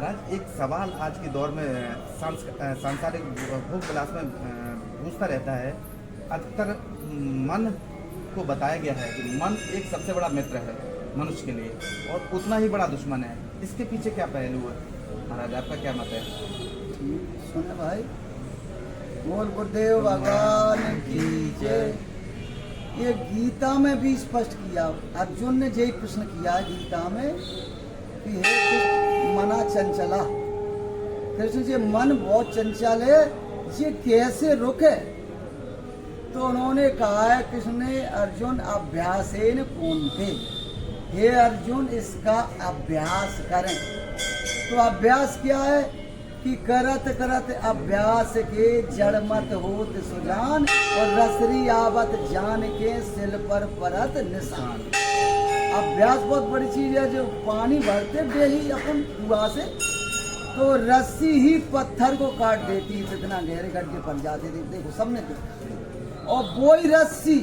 महाराज एक सवाल आज के दौर में सांसारिक भोग विलास में गूंजता रहता है। अधिकतर मन को बताया गया है कि मन एक सबसे बड़ा मित्र है मनुष्य के लिए और उतना ही बड़ा दुश्मन है। इसके पीछे क्या पहलू है महाराज, आपका क्या मत है? सुन भाई, बोल गुरुदेव भगवान की जय। ये गीता में भी स्पष्ट किया, अर्जुन ने यही प्रश्न किया गीता में कि हे कृष्ण मना चंचला, कृष्ण जी मन बहुत चंचल है, ये कैसे रुके? तो उन्होंने कहा है कृष्ण ने, अर्जुन अभ्यासेन कुंते, हे अर्जुन इसका अभ्यास करें। तो अभ्यास क्या है कि करत करत अभ्यास के जड़ मत होत सुजान और रसरी आवत जान के सिल पर परत निशान। अभ्यास बहुत बड़ी चीज है। जो पानी भरते डेली अपन कुआं से, तो रस्सी ही पत्थर को काट देती है, इतना गहरे गड्ढे पड़ जाते थे, देखो सबने देखा। और वही रस्सी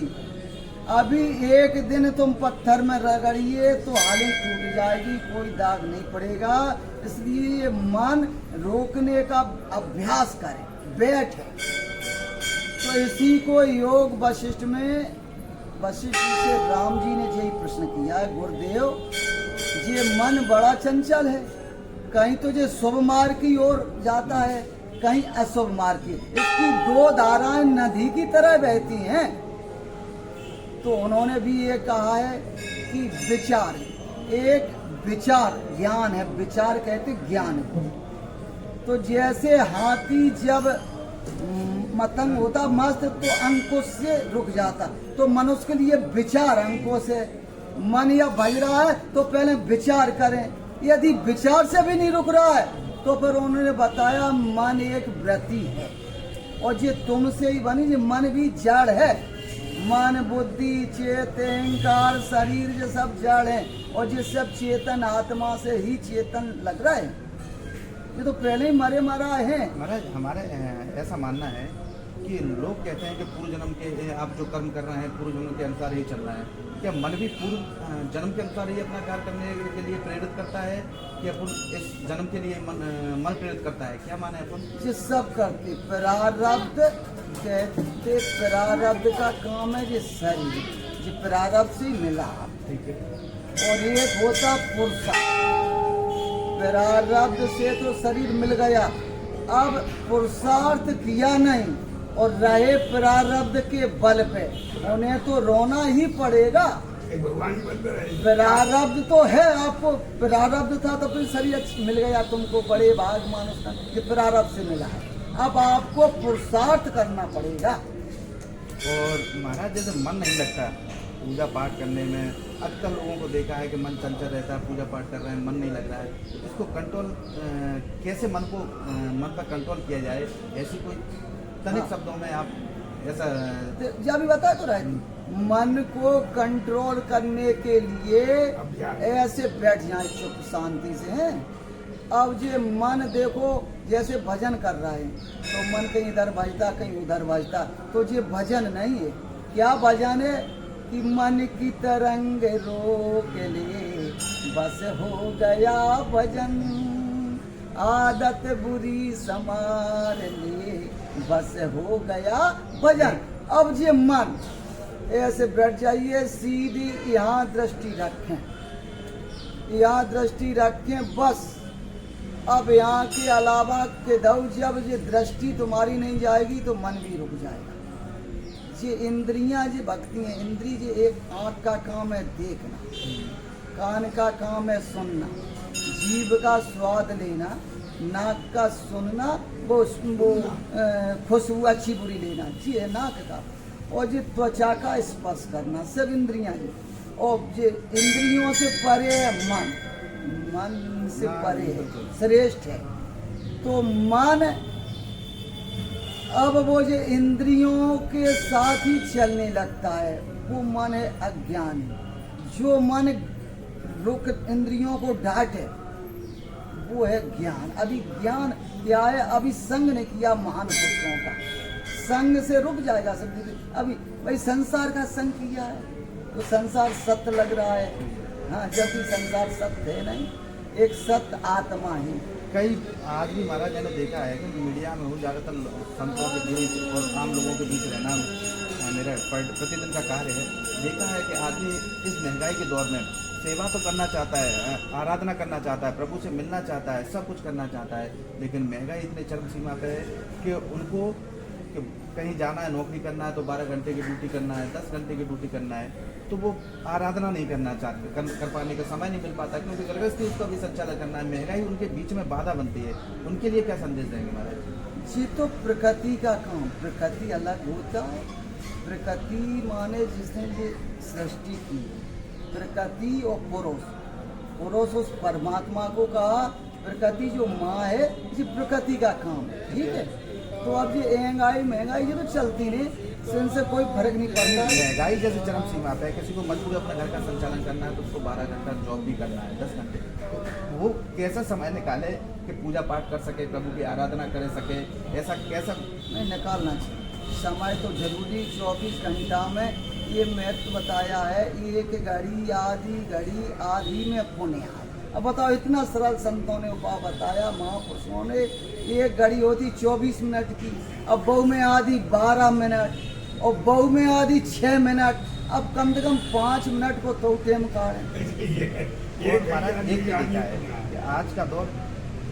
अभी एक दिन तुम पत्थर में रगड़िए तो हाली टूट जाएगी, कोई दाग नहीं पड़ेगा। इसलिए मन रोकने का अभ्यास करें, बैठे। तो इसी को योग वशिष्ठ में वशिष्ठ से राम जी ने यही प्रश्न किया है, गुरुदेव ये मन बड़ा चंचल है, कहीं तो ये शुभ मार्ग की ओर जाता है, कहीं अशुभ मार्ग की। इसकी दो धाराएं नदी की तरह बहती हैं। तो उन्होंने भी ये कहा है कि विचार, एक विचार ज्ञान है, विचार कहते ज्ञान को। तो जैसे हाथी जब मतंग होता मस्त तो अंकुश से रुक जाता, तो मनुष्य के लिए विचार अंकुश है। मन या बज रहा है तो पहले विचार करें, यदि विचार से भी नहीं रुक रहा है तो फिर उन्होंने बताया मन एक वृत्ति है और ये तुमसे ही बनी, ये मन भी जड़ है। मन बुद्धि चित्त अहंकार शरीर ये सब जड़ है और ये सब चेतन आत्मा से ही चेतन लग रहा है। ये तो पहले ही मरे मरा है। महाराज हमारे ऐसा मानना है कि लोग कहते हैं कि पूर्व जन्म के आप जो कर्म कर रहे हैं पूर्व जन्म के अनुसार ही चल रहा है। क्या मन भी पूर्व जन्म के अनुसार ही अपना कार्य करने के लिए प्रेरित करता है कि अपन इस जन्म के लिए मन प्रेरित करता है? क्या माने अपन? ये सब करते प्रारब्ध कहते, प्रारब्ध का काम है ये शरीर, ये प्रारब्ध से मिला। ठीक है। और एक होता पुरुषार्थ, प्रारब्ध से तो शरीर मिल गया, अब पुरुषार्थ किया नहीं और रहे प्रारब्ध के बल पे, उन्हें तो रोना ही पड़ेगा। प्रारब्ध तो है, आपको प्रारब्ध था तो फिर शरीर मिल गया तुमको, बड़े भाग मानुष का, ये प्रारब्ध से मिला है। अब आपको पुरुषार्थ करना पड़ेगा। और महाराज जैसे मन नहीं लगता पूजा पाठ करने में, अक्सर लोगों को देखा है कि मन चंचल रहता है, पूजा पाठ कर रहे हैं मन नहीं लग रहा है, इसको कंट्रोल कैसे मन पर कंट्रोल किया जाए? ऐसी कोई तनिक शब्दों में आप ऐसा या भी बताया तो रहे, मन को कंट्रोल करने के लिए ऐसे बैठ जाए चुप शांति से हैं। अब ये मन देखो जैसे भजन कर रहा है तो मन कहीं इधर भजता कहीं उधर भजता, तो ये भजन नहीं है। क्या भजन है कि मन की तरंग रोक ले बस हो गया भजन, आदत बुरी संभाल ले बस हो गया भजन। अब ये मन ऐसे बैठ जाइए, सीधी यहाँ दृष्टि रखें, यहाँ दृष्टि रखें बस। अब यहाँ के अलावा के दो जब ये दृष्टि तुम्हारी नहीं जाएगी तो मन भी रुक जाएगा। ये इंद्रियां जो भक्ति हैं, इंद्रिय जो एक आँख का काम है देखना, कान का काम है सुनना, जीभ का स्वाद लेना, नाक का सुनना, वो खुशबू अच्छी बुरी लेना, जी है नाक का, और जो त्वचा का स्पर्श करना, सब इंद्रियां जी। और जो इंद्रियों से परे है मन, मन से परे है, श्रेष्ठ है। तो मन अब वो जो इंद्रियों के साथ ही चलने लगता है वो मन है अज्ञानी। जो मन रुक इंद्रियों को डांटे वो है ज्ञान। अभी ज्ञान क्या है? अभी संग ने किया महान पुरुषों का, संग से रुक जाएगा सब। अभी भाई संसार का संग किया है तो संसार सत्य लग रहा है, हाँ, जबकि संसार सत्य है नहीं। एक सत आत्मा ही। कई आदमी महाराज मैंने देखा है कि मीडिया में हूँ, ज़्यादातर संतों के बीच और आम लोगों के बीच रहना मेरा प्रतिदिन का कार्य है। देखा है कि आदमी इस महंगाई के दौर में सेवा तो करना चाहता है, आराधना करना चाहता है, प्रभु से मिलना चाहता है, सब कुछ करना चाहता है, लेकिन महंगाई इतने चरम सीमा पे है कि उनको कि कहीं जाना है, नौकरी करना है तो 12 घंटे की ड्यूटी करना है, 10 घंटे की ड्यूटी करना है, तो वो आराधना नहीं करना चाहते, कर पाने का समय नहीं मिल पाता, क्योंकि गृहस्थी उसका भी संचालन करना है। महंगाई उनके बीच में बाधा बनती है। उनके लिए क्या संदेश देंगे महाराज? ये तो प्रकृति का काम, प्रकृति अलग होता है। प्रकृति माने जिसने ये सृष्टि की, प्रकृति और पुरुष उस परमात्मा को कहा। प्रकृति जो माँ है, ये प्रकृति का काम है, ठीक है। तो अब ये महंगाई ये तो चलती नहीं, इनसे कोई फर्क नहीं पड़ता। महंगाई जैसे चरम सीमा पे है, किसी को मजबूर अपने घर का संचालन करना है तो उसको 12 घंटा जॉब भी करना है, 10 घंटे, तो वो कैसा समय निकाले कि पूजा पाठ कर सके, प्रभु की आराधना कर सके, ऐसा कैसा नहीं निकालना चाहिए समय तो जरूरी। 24 घंटा में ये महत्व बताया है, एक घड़ी आधी में पुण्य है। अब बताओ, इतना सरल संतों ने उपाय बताया, महापुरुषों ने। एक घड़ी होती 24 मिनट की, अब बहु में आधी 12 मिनट और बहु में आधी 6 मिनट। अब कम से कम 5 मिनट को तो टेम काटें। और महाराज एक देखा है कि आज का दौर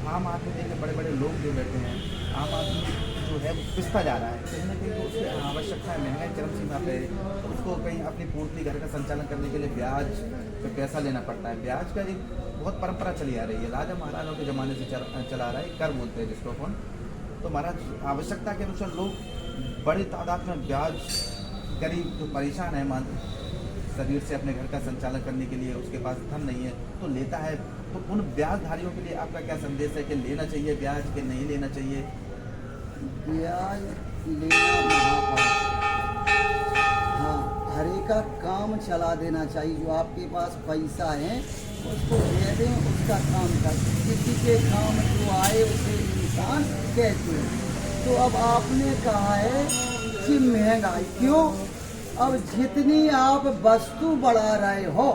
आम आदमी देखे, बड़े बड़े लोग जो बैठे हैं, आम आदमी जो है वो पिसता जा रहा है, कहीं ना कहीं तो उसकी आवश्यकता है। महंगाई चरम सीमा पे है, तो उसको कहीं अपनी पूर्ति, घर का संचालन करने के लिए ब्याज पे पैसा लेना पड़ता है। ब्याज का एक बहुत परंपरा चली आ रही है, राजा महाराजाओं के ज़माने से चला आ रहा है, कर बोलते हैं जिसको अपन। तो महाराज आवश्यकता के अनुसार लोग बड़ी तादाद में ब्याज, गरीब जो परेशान है मान शरीर से अपने घर का संचालन करने के लिए, उसके पास धन नहीं है तो लेता है। तो उन ब्याजधारियों के लिए आपका क्या संदेश है कि लेना चाहिए ब्याज के नहीं लेना चाहिए? ब्याज लेना महापाप। हाँ, हर एक का काम चला देना चाहिए। जो आपके पास पैसा है उसको दे दें, उसका काम कर। किसी के काम जो आए उसे इंसान कहते हैं। तो अब आपने कहा है कि महंगाई क्यों? अब जितनी आप वस्तु बढ़ा रहे हो,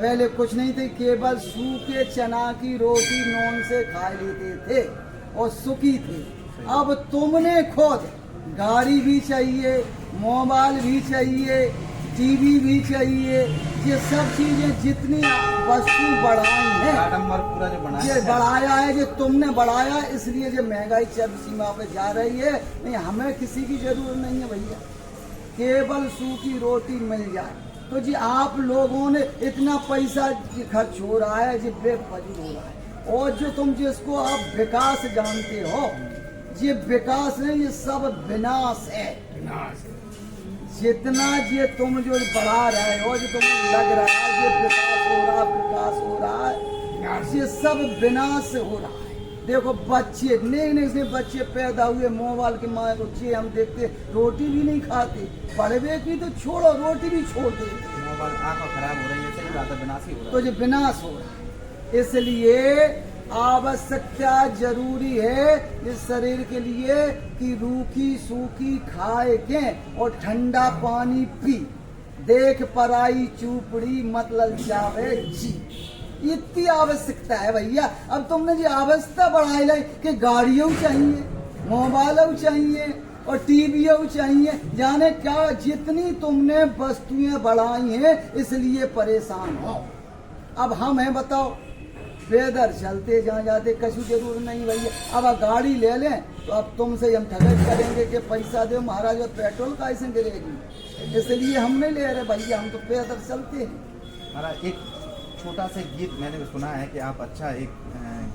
पहले कुछ नहीं थे, केवल सूखे चना की रोटी नॉन से खा लेते थे और सुखी थे। अब तुमने खुद गाड़ी भी चाहिए, मोबाइल भी चाहिए, टीवी भी चाहिए, ये सब चीजें जितनी वस्तु बढ़ाई है, पूरा जो बनाया ये बढ़ाया है, जो तुमने बढ़ाया, इसलिए जो महंगाई चरम सीमा पे जा रही है। नहीं, हमें किसी की जरूरत नहीं है भैया, केवल सूखी रोटी मिल जाए। तो जी आप लोगों ने इतना पैसा खर्च हो रहा है, जी बेफजूल हो रहा है। और जो तुम जिसको आप विकास जानते हो, ये विकास नहीं, ये सब विनाश है। जितना ये तुम जो बढ़ा रहे हो, जो तुम्हें लग रहा है ये विकास हो रहा है, ये सब विनाश हो रहा है। देखो बच्चे नए से बच्चे पैदा हुए, मोबाइल के माए बच्चे हम देखते, रोटी भी नहीं खाते, पढ़वे की तो छोड़ो, रोटी भी छोड़ देते। मोबाइल आंखें खराब हो रही है, सही बात है, विनाश ही हो रहा है। तो ये विनाश हो रहा है, इसलिए आवश्यकता जरूरी है इस शरीर के लिए कि रूखी सूखी खाए के और ठंडा पानी पी, देख पराई चूपड़ी मत ललचावे जी। इतनी आवश्यकता है भैया। अब तुमने जो आवश्यकता बढ़ाई लाई कि गाड़ियों चाहिए, मोबाइल चाहिए और टीवी चाहिए, जाने क्या जितनी तुमने वस्तुएं बढ़ाई हैं, इसलिए परेशान हो। अब हम हैं, बताओ, बेदर चलते जहाँ जाते, कछु जरूर नहीं भैया। अब गाड़ी ले लें तो अब तुमसे हम ठगत करेंगे कि पैसा दो महाराज, और पेट्रोल कैसे गिरेगी, इसलिए हम नहीं ले रहे भैया, हम तो बेदर चलते हैं। महाराज एक छोटा सा गीत मैंने सुना है कि आप अच्छा एक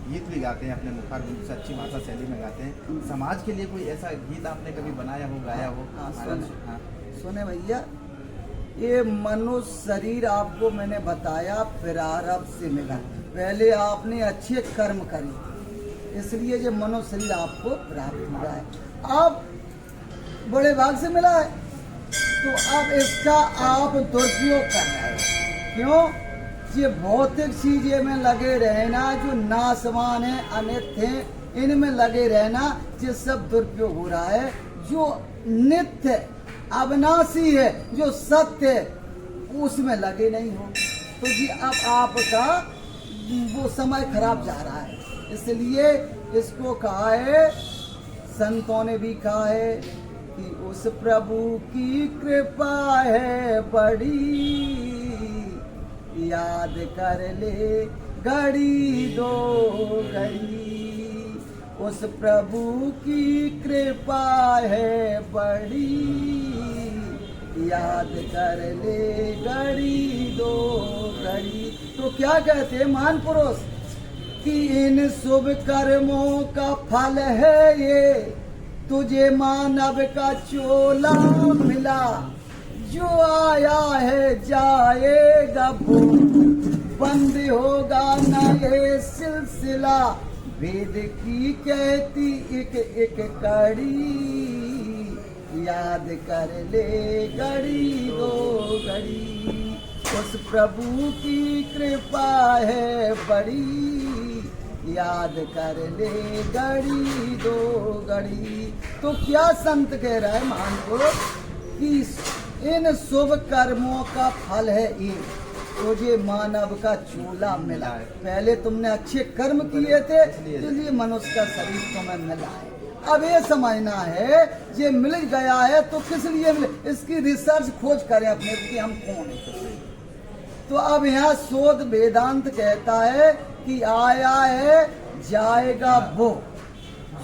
गीत भी गाते हैं, अपने मुखार बिंदु से अच्छी भाषा शैली में गाते हैं। समाज के लिए कोई ऐसा गीत आपने कभी बनाया हो, गाया हो? हाँ, सुने भैया, ये मनुष्य शरीर आपको मैंने बताया प्रारब्ध से मिला। पहले आपने अच्छे कर्म करे, इसलिए जो मनुष्य शरीर आपको प्राप्त मिला है। अब बड़े भाग से मिला है, तो अब इसका आप दुरुपयोग कर रहे हैं। क्यों? ये भौतिक चीजें में लगे रहना, जो नाशवान है, अनित्य है, इनमें लगे रहना, ये सब दुरुपयोग हो रहा है। जो नित्य अविनाशी है, जो सत्य है, उसमें लगे नहीं हो। तो जी अब आपका वो समय खराब जा रहा है। इसलिए इसको कहा है, संतों ने भी कहा है कि उस प्रभु की कृपा है बड़ी, याद कर ले घड़ी दो घड़ी। उस प्रभु की कृपा है बड़ी, याद कर ले घड़ी दो घड़ी। तो क्या कहते हैं महान पुरुष कि इन शुभ कर्मों का फल है ये, तुझे मानव का चोला मिला। जो आया है जाएगा वो, बंद होगा न ये सिलसिला। वेद की कहती एक एक कड़ी, याद कर ले घड़ी दो घड़ी। उस प्रभु की कृपा है बड़ी, याद कर ले घड़ी दो घड़ी। तो क्या संत कह रहा है महान पुरुष कि इन शुभ कर्मों का फल है ये, तुझे मानव का चूल्हा मिला है। पहले तुमने अच्छे कर्म किए थे, इसलिए मनुष्य का शरीर तुम्हें मिला है। अब ये समझना है ये मिल गया है तो किस लिए मिले, इसकी रिसर्च खोज करें अपने कि हम कौन है। तो अब यहाँ शोध वेदांत कहता है कि आया है जाएगा वो,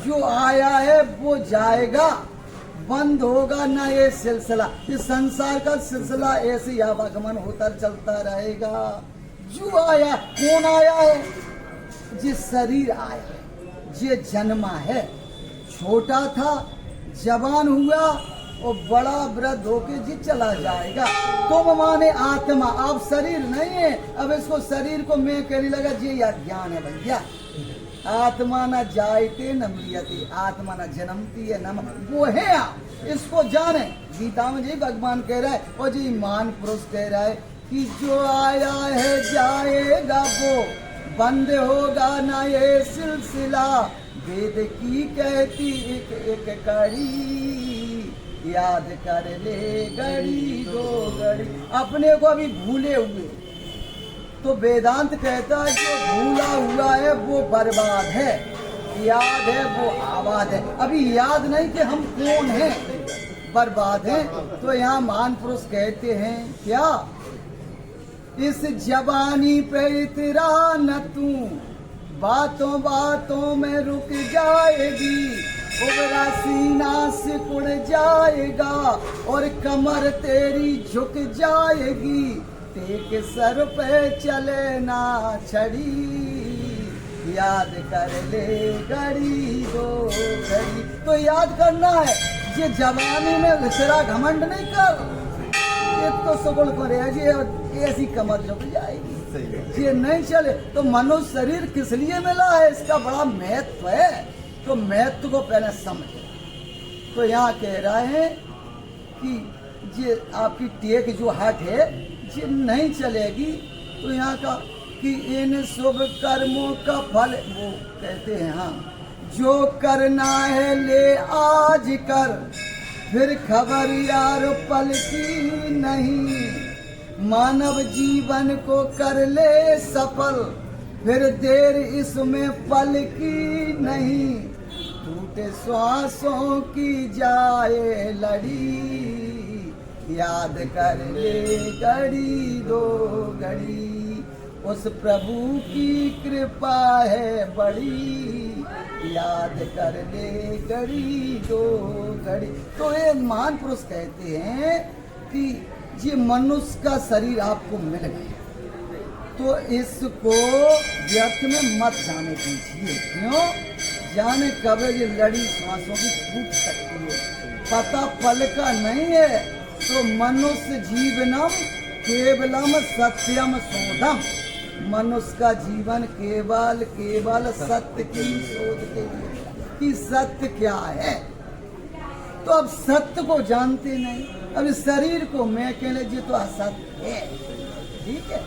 जो आया है वो जाएगा, बंद होगा ना ये सिलसिला। इस संसार का सिलसिला ऐसे आवागमन होता चलता रहेगा। जो आया, कौन आया है? जिस शरीर आया है, जे जन्मा है, छोटा था, जवान हुआ और बड़ा वृद्ध होके जी चला जाएगा। तुम माने आत्मा, अब शरीर नहीं है। अब इसको शरीर को मैं कहने लगा जी अज्ञान है भैया। आत्मा न जायते न मृत्यते, आत्मा न जन्मती है न, वो है आप, इसको जाने। गीता में जी भगवान कह रहा है और जी महान पुरुष कह रहा है कि जो आया है जाएगा वो, बंद होगा ना ये सिलसिला। वेद की कहती एक एक कड़ी, याद कर ले घड़ी दो घड़ी। अपने को अभी भूले हुए, तो वेदांत कहता है जो भूला हुआ है वो बर्बाद है, याद है वो आबाद है। अभी याद नहीं कि हम कौन हैं, बर्बाद है। तो यहाँ महान पुरुष कहते हैं क्या, इस जवानी पे इतरा न तू, बातों बातों में रुक जाएगी। उबरा सीना सिकुड़ जाएगा और कमर तेरी झुक जाएगी। टेक सर पे चले ना छड़ी, याद कर ले घड़ी दो घड़ी। तो याद करना है, ये जवानी में विसरा घमंड नहीं कर, ये तो सुगुल करे जी ऐसी कमर झुक जाएगी, ये नहीं चले। तो मनुष्य शरीर किस लिए मिला है, इसका बड़ा महत्व है। तो महत्व को पहले समझे। तो यहाँ कह रहे हैं कि ये आपकी टेक जो हाथ है ये नहीं चलेगी। तो यहाँ का कि इन शुभ कर्मों का फल, वो कहते हैं हाँ, जो करना है ले आज कर, फिर खबर यार पल की नहीं। मानव जीवन को कर ले सफल, फिर देर इसमें पल की नहीं। टूटे श्वासों की जाए लड़ी, याद कर ले घड़ी दो घड़ी। उस प्रभु की कृपा है बड़ी, याद कर ले घड़ी दो घड़ी। तो ये महान पुरुष कहते हैं कि ये मनुष्य का शरीर आपको मिल गया, तो इसको व्यर्थ में मत जाने दीजिए। क्यों? जाने कब ये लड़ी सांसों की टूट सकती है, पता पल का नहीं है। तो मनुष्य जीवनम केवलम सत्यम शोधम, मनुष्य का जीवन केवल केवल सत्य की शोध के लिए कि सत्य क्या है। तो अब सत्य को जानते नहीं, अब इस शरीर को मैं कह लीजिए तो असत्य है, ठीक है।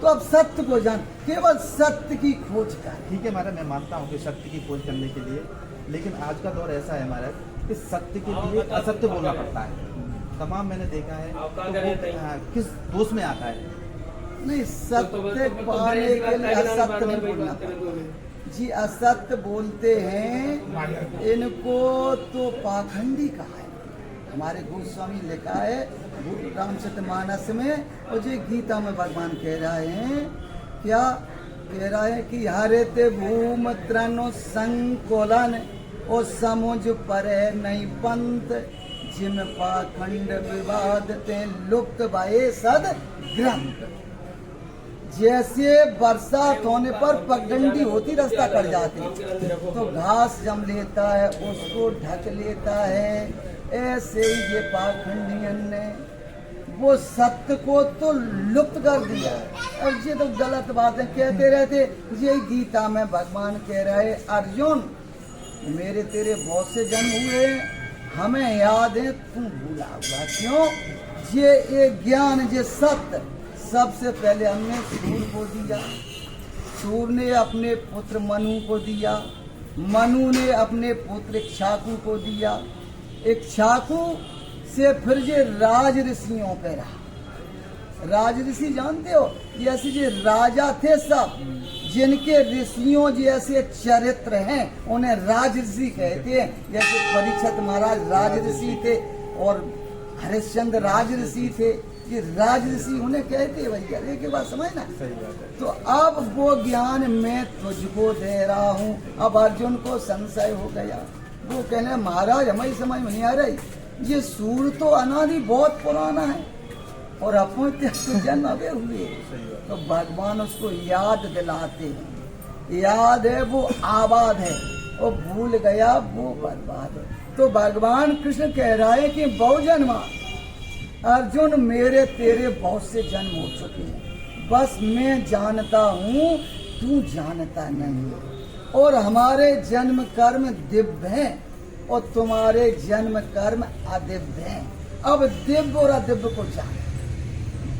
तो अब सत्य को जान, केवल सत्य की खोज कर। ठीक है महाराज, मैं मानता हूँ कि सत्य की खोज करने के लिए, लेकिन आज का दौर ऐसा है महाराज कि सत्य के लिए असत्य बोलना पड़ता है। तमाम मैंने देखा है तो वो किस दोष में आता है, नहीं, सत्य पाने के लिए असत्य नहीं बोलना पड़ता जी। असत्य बोलते हैं इनको तो पाखंडी कहा है। हमारे गोस्वामी लिखा है रामचरितमानस में, और जो गीता में भगवान कह रहे हैं, क्या कह रहा है कि हरित भूम त्रनो संकोलन और समुझ पर नहीं पंथ, जिम पाखंड विवाद ते लुप्त भये सद ग्रंथ। जैसे बरसात होने पर पगडंडी होती, रास्ता कट जाती, तो घास जम लेता है, उसको ढक लेता है। ऐसे ही ये पाखंडियन ने वो सत्य को तो लुप्त कर दिया। और ये तो गलत बातें कहते रहते। ये गीता में भगवान कह रहे, अर्जुन मेरे तेरे बहुत से जन्म हुए, हमें याद है, तू भूला हुआ क्यों? ये ज्ञान, ये सत्य सबसे पहले हमने सूर को दिया, सूर ने अपने पुत्र मनु को दिया, मनु ने अपने पुत्र इक्ष्वाकु को दिया, इक्ष्वाकु से फिर ये राज ऋषियों पे रहा। राज ऋषि जानते हो, जैसे ये राजा थे सब, जिनके ऋषियों जैसे चरित्र हैं उन्हें राज ऋषि कहते हैं। जैसे परीक्षित महाराज राज ऋषि थे और हरिश्चंद्र राज ऋषि थे। ये राज ऋषि उन्हें कहते भैया, एक बात समझ ना। तो अब वो ज्ञान मैं तुझको दे रहा हूँ। अब अर्जुन को संशय हो गया, वो कहने महाराज हमें समझ में नहीं आ रही, ये सूर तो अनादि बहुत पुराना है और अपन जन्म अबे हुए। तो भगवान उसको याद दिलाते हैं, याद है वो आबाद है, और भूल गया वो बर्बाद है। तो भगवान कृष्ण कह रहा है कि बहुजन्मा अर्जुन, मेरे तेरे बहुत से जन्म हो चुके हैं, बस मैं जानता हूँ, तू जानता नहीं। और हमारे जन्म कर्म दिव्य हैं और तुम्हारे जन्म कर्म अदिव्य हैं। अब दिव्य और अदिव्य को जान,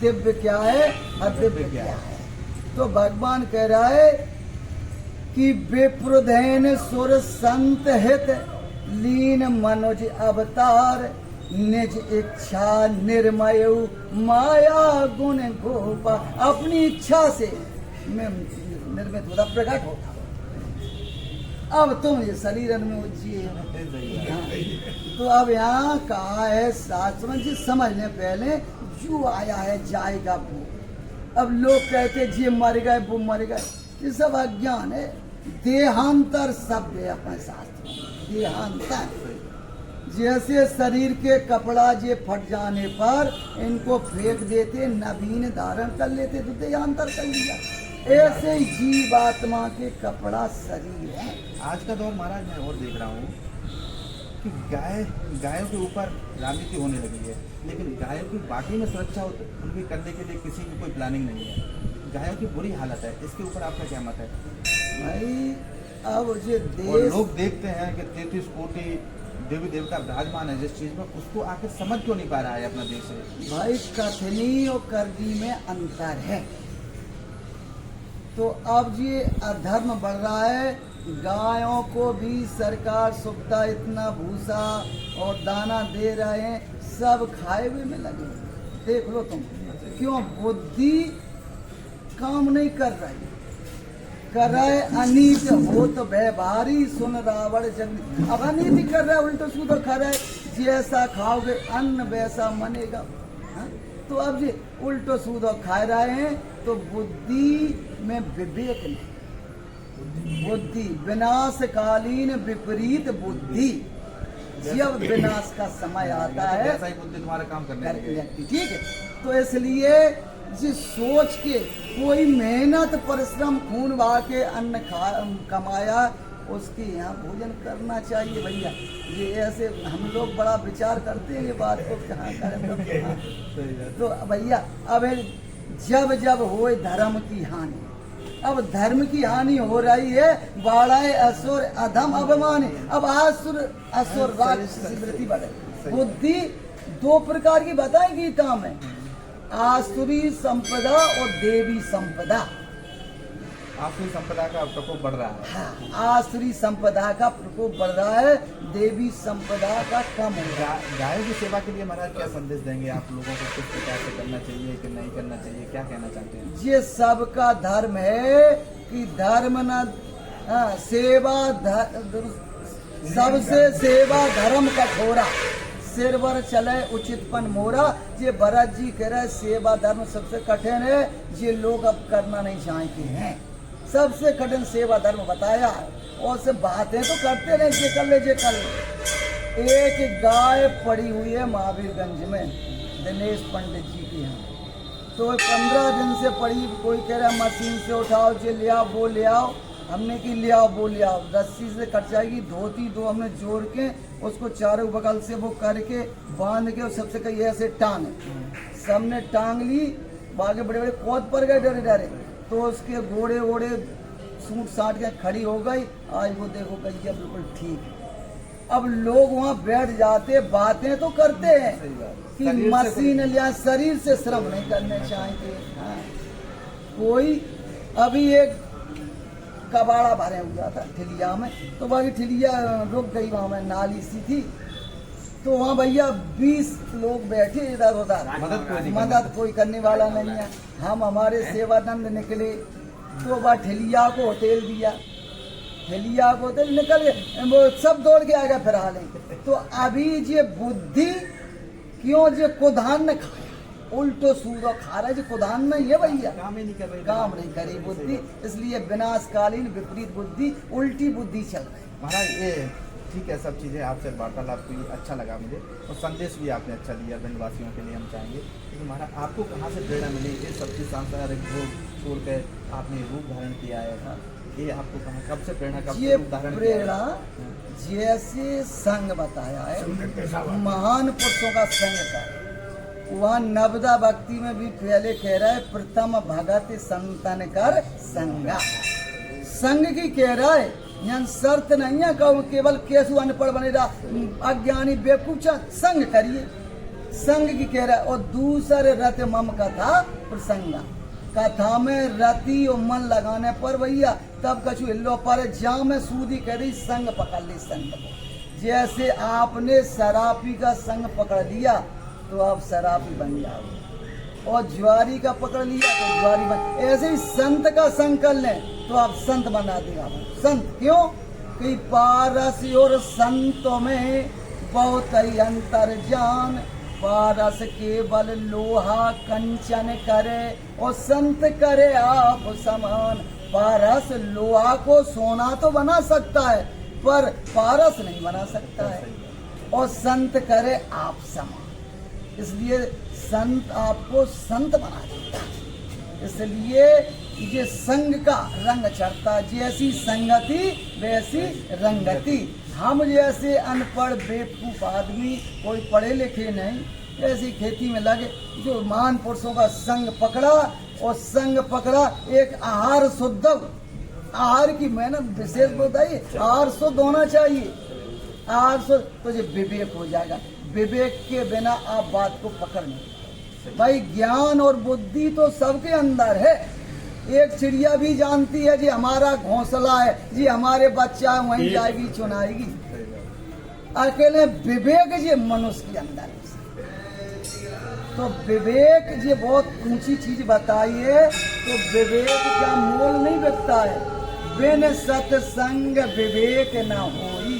दिव्य क्या है, अदिव्य क्या है। तो भगवान कह रहा है कि विप्रधैन सुर संत हित लीन मनुज अवतार, निज इच्छा निर्मय माया गुण गोपा। अपनी इच्छा से मैं निर्मित होता, प्रकट होता। अब तुम ये शरीर में उज्जिए। तो अब यहाँ कहा है शास्त्र में, जी समझने पहले जो आया है जाएगा वो। अब लोग कहते जे मर गए वो मर गए, ये सब अज्ञान है। देहांतर शब्द है अपने शास्त्र में, देहांतर। जैसे शरीर के कपड़ा जे फट जाने पर इनको फेंक देते, नवीन धारण कर लेते, तो देहांतर कर लिया। ऐसे ही जीवात्मा के कपड़ा शरीर है। आज का दौर महाराज मैं और देख रहा हूँ कि गायों के ऊपर राजनीति होने लगी है, लेकिन गायों की बाकी में सुरक्षा उनकी करने के लिए किसी की कोई प्लानिंग नहीं है। गायों की बुरी हालत है, इसके ऊपर आपका क्या मत है? भाई अब ये और लोग देखते हैं कि 33 कोटि देवी देवता विराजमान है जिस चीज में, उसको आखिर समझ क्यों नहीं पा रहा है अपना देश से? भाई कथनी और करनी में अंतर है। तो अब ये अधर्म बढ़ रहा है। गायों को भी सरकार सुविधा इतना भूसा और दाना दे रहे हैं, सब खाए हुए में लगे। देख लो तुम, क्यों बुद्धि काम नहीं कर रही, कर रहे अनीति हो तो व्यवहारी सुन रावण जग। अब अनीति कर रहा है, उल्टो सीधो खा रहा है, जैसा खाओगे अन्न वैसा मनेगा। हाँ? तो अब ये उल्टो सीधो खा रहे हैं, तो बुद्धि में विवेक नहीं, बुद्धि विनाशकालीन विपरीत बुद्धि। जब विनाश का समय आता है ऐसा ही बुद्धि तुम्हारा काम करने लगेगी। ठीक है। तो इसलिए जिस सोच के कोई मेहनत परिश्रम खून बहा के अन्न कमाया, उसके यहाँ भोजन करना चाहिए भैया। ये ऐसे हम लोग बड़ा विचार करते हैं, ये बात को कहाँ करें। तो भैया अब जब जब हो धर्म की हानि, अब धर्म की हानि हो रही है, बाढ़ाए असुर अधम अभिमान। अब असुर राक्षस वृत्ति बढ़े। बुद्धि दो प्रकार की बताई गीता में, आसुरी संपदा और देवी संपदा। आसुरी संपदा का प्रकोप बढ़ रहा है। हाँ, आसुरी संपदा का प्रकोप बढ़ रहा है, देवी संपदा का कम हो रहा है। गायों की सेवा के लिए महाराज क्या संदेश देंगे आप लोगों को, किस प्रकार से करना चाहिए कि नहीं करना चाहिए, क्या कहना चाहते हैं? ये सबका धर्म है कि धर्म न सेवा सबसे सेवा धर्म कठोरा, सिरवर चले उचितपन मोरा। ये भरत जी कह रहे सेवा धर्म सबसे कठिन है, ये लोग अब करना नहीं चाहते हैं। सबसे कठिन सेवा धर्म बताया और से बातें तो करते रहे, ये कर ले ये कर ले। एक गाय पड़ी हुई है महावीरगंज में दिनेश पंडित जी की यहाँ, तो 15 दिन से पड़ी। कोई कह रहा है मशीन से उठाओ, ये ले आओ वो ले आओ, हमने की ले आओ वो ले आओ, रस्सी से कट जाएगी। धोती दो हमने जोड़ के उसको चारों बगल से वो करके बांध के और सबसे कही ऐसे टांग, सबने टांग ली। बागे बड़े बड़े कौद पर गए डरे डरे, तो उसके घोड़े वोड़े सूट साट के खड़ी हो गई। आज वो देखो गैया बिल्कुल ठीक है। अब लोग वहाँ बैठ जाते, बातें तो करते हैं कि मशीन लिया, शरीर से श्रम नहीं करने चाहिए। हाँ। कोई अभी एक कबाड़ा भरे हुआ था ठिलिया में, तो वही ठिलिया रुक गई, वहाँ में नाली सी थी, तो वहाँ भैया 20 लोग बैठे इधर उधर, मदद कोई करने वाला नहीं है। हम हमारे सेवानंद निकले तो वह ठिलिया को होटेल दिया, ठिलिया को होटेल निकल गए, वो सब दौड़ के आएगा फिर हाल। तो अभी ये बुद्धि क्यों जो कुधान न खाया, उल्टो सूरो खा रहा है, जो कुधान नहीं है भैया, काम ही नहीं कर रही, काम नहीं करी बुद्धि, इसलिए विनाशकालीन विपरीत बुद्धि, उल्टी बुद्धि चल रही है। महाराज ये ठीक है, सब चीज़ें आपसे वार्तालाप हुई, अच्छा लगा मुझे, और संदेश भी आपने अच्छा दिया भिंडवासियों के लिए। हम चाहेंगे कि महाराज आपको कहाँ से प्रेरणा मिली, ये सब चीज़ सांसारिक भोग छोड़ कर आपने रूप धारण किया है, ये आपको कहाँ कब से प्रेरणा, कब से ये रूप धारण किया है? प्रेरणा जैसे संग बताया है, महान पुरुषों का संग का, वहाँ नवदा भक्ति में भी पहले कह रहा है प्रथम भगत संतन कर संगा। संग की कह रहा है, यहाँ शर्त नहीं है कहूँ केवल केसु अनपढ़ बनेगा अज्ञानी बेवकूफ, संग करिए, संग की कह रहा है। और दूसरे रत मम कथा प्रसंगा, कथा में रति और मन लगाने पर भैया तब कछु हिल्लो पर जा में सूदी कह रही संग पकड़ ली संग को। जैसे आपने शराबी का संग पकड़ लिया तो आप शराबी बन जाओगे, और ज्वारी का पकड़ लिया तो ज्वारी बन, ऐसे ही संत का संग कर लें तो आप संत बना देगा। संत क्यों कि पारस और संतों में बहुत ही अंतर जान, पारस केवल लोहा कंचन करे और संत करे आप समान। पारस लोहा को सोना तो बना सकता है पर पारस नहीं बना सकता है, और संत करे आप समान, इसलिए संत आपको संत बना देता है। इसलिए ये संग का रंग चढ़ता, जैसी संगति वैसी रंगति। हम जैसे अनपढ़ बेवकूफ आदमी, कोई पढ़े लिखे नहीं, ऐसी खेती में लगे, जो महान पुरुषों का संग पकड़ा, और संग पकड़ा एक आहार शुद्ध, आहार की मेहनत विशेष बताइए, आहार शुद्ध होना चाहिए, आहार शुद्ध तो ये विवेक हो जाएगा। विवेक के बिना आप बात को पकड़ नहीं। भाई ज्ञान और बुद्धि तो सबके अंदर है, एक चिड़िया भी जानती है जी हमारा घोंसला है, जी हमारे बच्चा वहीं जाएगी चुनाएगी। अकेले विवेक जी मनुष्य के अंदर है, तो विवेक जी बहुत ऊंची चीज बताइए। तो विवेक का मोल नहीं बिकता है, बिन सत्संग विवेक न होई,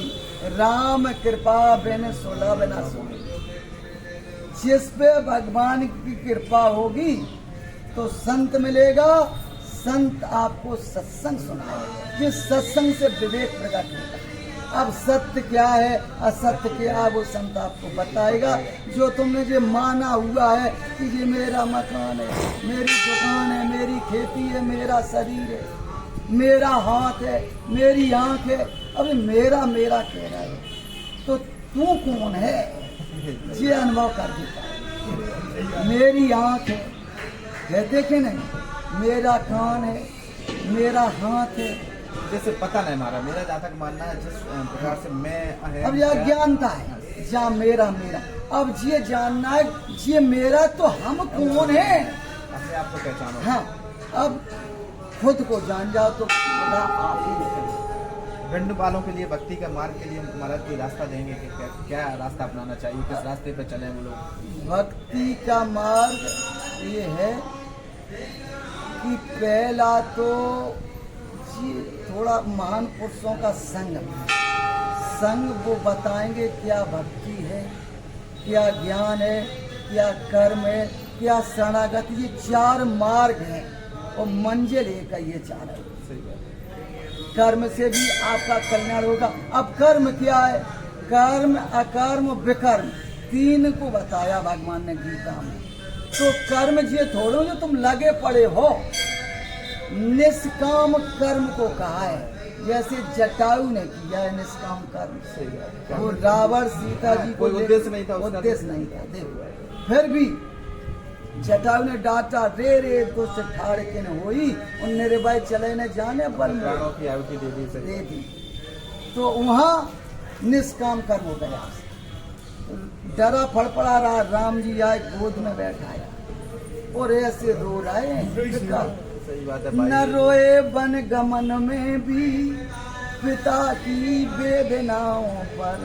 राम कृपा बिन सुलभ न सोई। जिस पे भगवान की कृपा होगी तो संत मिलेगा, संत आपको सत्संग सुनाएगा, जिस सत्संग से विवेक प्रकट होगा। अब सत्य क्या है असत्य क्या है वो संत आपको बताएगा। जो तुमने जो माना हुआ है कि ये मेरा मकान है, मेरी दुकान है, मेरी खेती है, मेरा शरीर है, मेरा हाथ है, मेरी आंख है, अभी मेरा मेरा कह रहा है, तो तू कौन है ये अनुभव कर देता। मेरी आंख है, कहते कि नहीं, मेरा कान है, मेरा हाथ है, जैसे पता नहीं हमारा, मेरा जहाँ तक मानना है जिस प्रकार से मैं है, अब यह ज्ञानता है जहाँ मेरा मेरा, अब ये जानना है ये मेरा, तो हम कौन है अपने आप को पहचानो। हाँ, अब खुद को जान जाओ तो खुदा आप ही निकले। भिंड वालों के लिए भक्ति का मार्ग के लिए महाराज कोई रास्ता देंगे कि क्या रास्ता अपनाना चाहिए, किस रास्ते पर चले वो लोग? भक्ति का मार्ग ये है कि पहला तो थोड़ा महान पुरुषों का संग वो बताएंगे क्या भक्ति है, क्या ज्ञान है, क्या कर्म है, क्या शरणागति। ये 4 मार्ग हैं और मंजिल एक है, ये 4 है। सही बात है। कर्म से भी आपका कल्याण होगा। अब कर्म क्या है? कर्म, अकर्म, विकर्म 3 को बताया भगवान ने गीता में। तो कर्म ये थोड़ो जो तुम लगे पड़े हो, निष्काम कर्म को कहा है। जैसे जटायु ने किया है निष्काम कर्म। सही बात है। वो रावण सीता जी को कोई उद्देश्य नहीं था उसका। उद्देश्य नहीं था। देखो फिर भी जटायु ने डांटा, रे दुष्ट ठाड़ के न होई, उन निर्भय चले न जाने बल प्राणों की आहुति दे दी। तो वहाँ निष्काम कर्म हो गया। डरा फड़फड़ा रहा, राम जी आए, गोद में बैठाया और ऐसे रो रहे हैं। सही बात है न भाई। रोए वन गमन में भी पिता की वेदनाओं पर,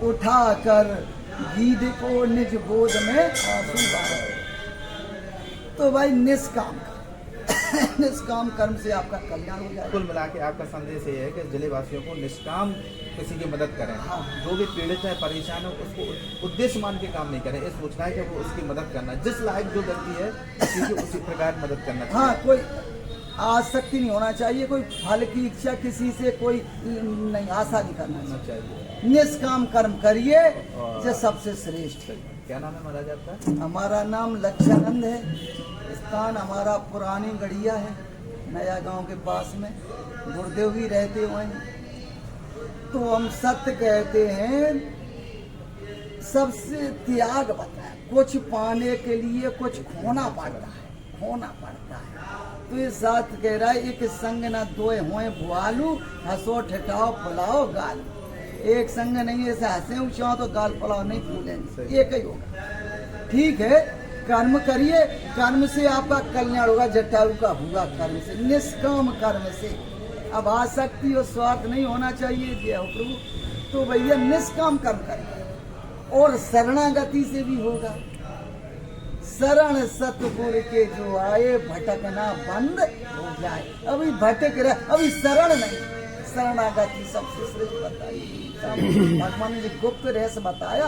उठाकर गीध को निज गोद में आंसू बहाए। तो भाई निष्काम निष्काम कर्म से आपका कल्याण हो जाएगा। कुल मिला के आपका संदेश ये है कि जिले वासियों को निष्काम किसी की मदद करें। हाँ। जो भी पीड़ित है, परेशान है, उसको उद्देश्य मान के काम नहीं करें। ये सोचना है कि वो उसकी मदद करना है। जिस लायक जो व्यक्ति है किसी उसी प्रकार मदद करना चाहिए। हाँ, कोई आसक्ति नहीं होना चाहिए, कोई फल की इच्छा किसी से कोई नहीं, आशा नहीं करना चाहिए। निष्काम कर्म करिए, जो सबसे श्रेष्ठ है। क्या नाम है महाराज आपका? हमारा नाम लक्षानंद है। स्थान हमारा पुरानी गढ़िया है, नया गांव के पास में। गुरुदेव भी रहते हुए। तो हम सत्य कहते हैं, सबसे त्याग बताया। कुछ पाने के लिए कुछ खोना पड़ता है। तो ये साथ कह रहा है, एक संग ना दोए होए भुआलू, हंसो ठिठाओ फुलाओ गाल। एक संग नहीं, ऐसे हंसे ऊँचा तो गाल फुलाओ नहीं फूलेंगे, एक ही होगा। ठीक है, कर्म करिए, कर्म से आपका कल्याण होगा। जटायु का हुआ कर्म से, निष्काम कर्म से। अब आसक्ति और स्वार्थ नहीं होना चाहिए। जय हो प्रभु। तो भैया निष्काम कर्म करिए और शरणागति से भी होगा। शरण सतगुरु के जो आए, भटकना बंद हो जाए। अभी भटक रहे, अभी शरण नहीं, शरणागति सबसे श्रेष्ठ बताई। भगवान ने गुप्त रहस्य बताया।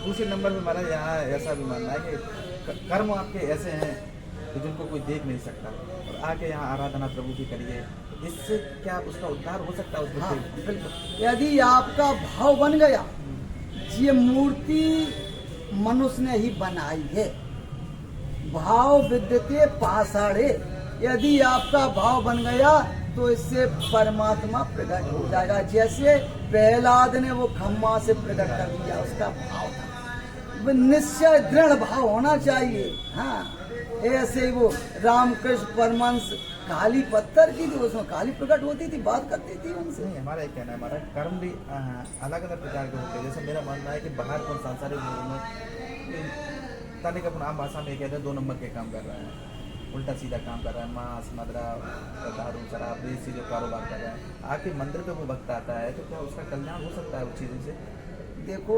दूसरे नंबर पे महाराज यहाँ ऐसा भी मानना है कि कर्म आपके ऐसे हैं कि जिनको कोई देख नहीं सकता, और आके यहाँ आराधना प्रभु की करिए। इससे क्या उसका उद्धार हो सकता है उस हाँ, व्यक्ति? बिल्कुल। यदि आपका भाव बन गया, ये मूर्ति मनुष्य ने ही बनाई है। भाव विद्यते पाषाणे। यदि आपका भाव बन गया तो इससे परमात्मा प्रकट हो जाएगा। जैसे प्रहलाद ने वो खम्मा से प्रकट कर दिया, उसका भाव था। निश्चय दृढ़ भाव होना चाहिए। हाँ, ऐसे ही वो रामकृष्ण परमहंस काली पत्थर की थी, उसमें काली प्रकट होती थी, बात करती थी उनसे। नहीं, हमारा एक कहना है, हमारा कर्म भी अलग अलग प्रकार के होते हैं। जैसे मेरा मानना है कि बाहर कौन सांसारिक लोगों में ताने का आम भाषा में कहते हैं 2 नंबर के काम कर रहा है, उल्टा सीधा काम कर रहा है, मांस मदरा दारू शराब देसी जो कारोबार कर रहा है। आके मंदिर पे वो भक्त आता है तो क्या उसका कल्याण हो सकता है उस चीज़ों से? देखो,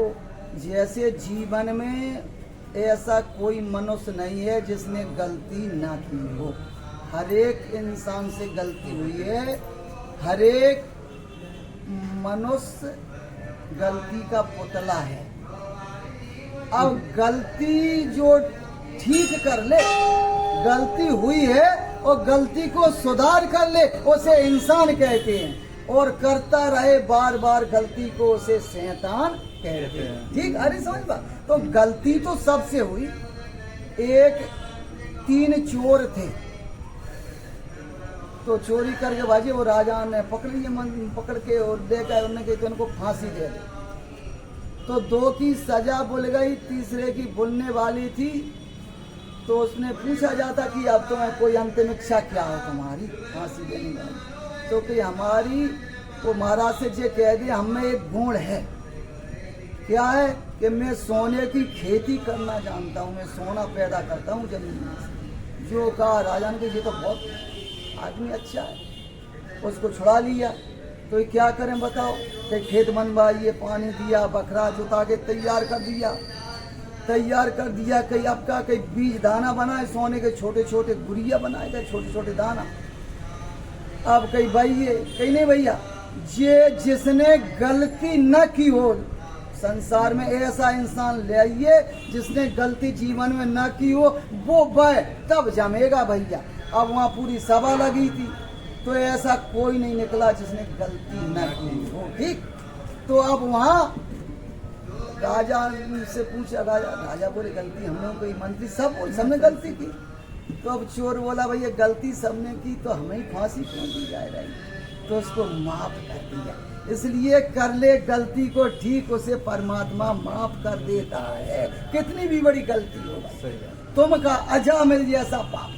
जैसे जीवन में ऐसा कोई मनुष्य नहीं है जिसने गलती ना की हो। हर एक इंसान से गलती हुई है। हर एक मनुष्य गलती का पुतला है। अब गलती जो ठीक कर ले, गलती हुई है और गलती को सुधार कर ले, उसे इंसान कहते हैं। और करता रहे बार बार गलती को, उसे शैतान कहते हैं। ठीक, अरे समझ बात। तो गलती तो सबसे हुई। 3 चोर थे, तो चोरी करके बाजी वो राजा ने पकड़ लिए, पकड़ के और देखा उन्होंने कि उनको फांसी दे दी। तो 2 की सजा भूल गई, तीसरे की भूलने वाली थी। तो उसने पूछा जाता कि अब तुम्हें कोई अंतिम इच्छा क्या है तुम्हारी फांसी देने वाली? तो कि हमारी, वो महाराज से ये कह दिया, हमें एक गुण है। क्या है? कि मैं सोने की खेती करना जानता हूँ, मैं सोना पैदा करता हूँ जमीन में। जो कहा राजा ने कि ये तो बहुत आदमी अच्छा है, उसको छुड़ा लिया तो ये क्या करें बताओ। कहीं खेत बनवाइए, पानी दिया, बकरा जुता के तैयार कर दिया, कहीं आपका कहीं बीज दाना बनाए, सोने के छोटे छोटे गुड़िया बनाए गए, छोटे छोटे दाना। अब कहीं भैया, कहीं नहीं भैया, ये जिसने गलती न की हो, संसार में ऐसा इंसान ले आइए जिसने गलती जीवन में न की हो, वो वह तब जमेगा भैया। अब वहाँ पूरी सभा लगी थी तो ऐसा कोई नहीं निकला जिसने गलती न की हो, ठीक। तो अब वहाँ राजा से पूछा, राजा बोले गलती हमने कोई, मंत्री सब बोले सबने गलती की। तो अब चोर बोला भैया गलती सबने की तो हमें ही फांसी क्यों दी जाए रही, तो उसको माफ कर दिया। इसलिए कर ले गलती को ठीक, उसे परमात्मा माफ कर देता है, कितनी भी बड़ी गलती हो। तुम का अजामिल जैसा पाप,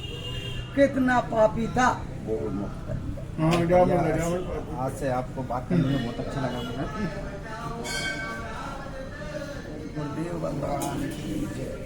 कितना पापी था वो मुक्त कर दिया। आज से आपको बात करने में बहुत अच्छा लगा मुझे। गुरुदेव भगवान की जय।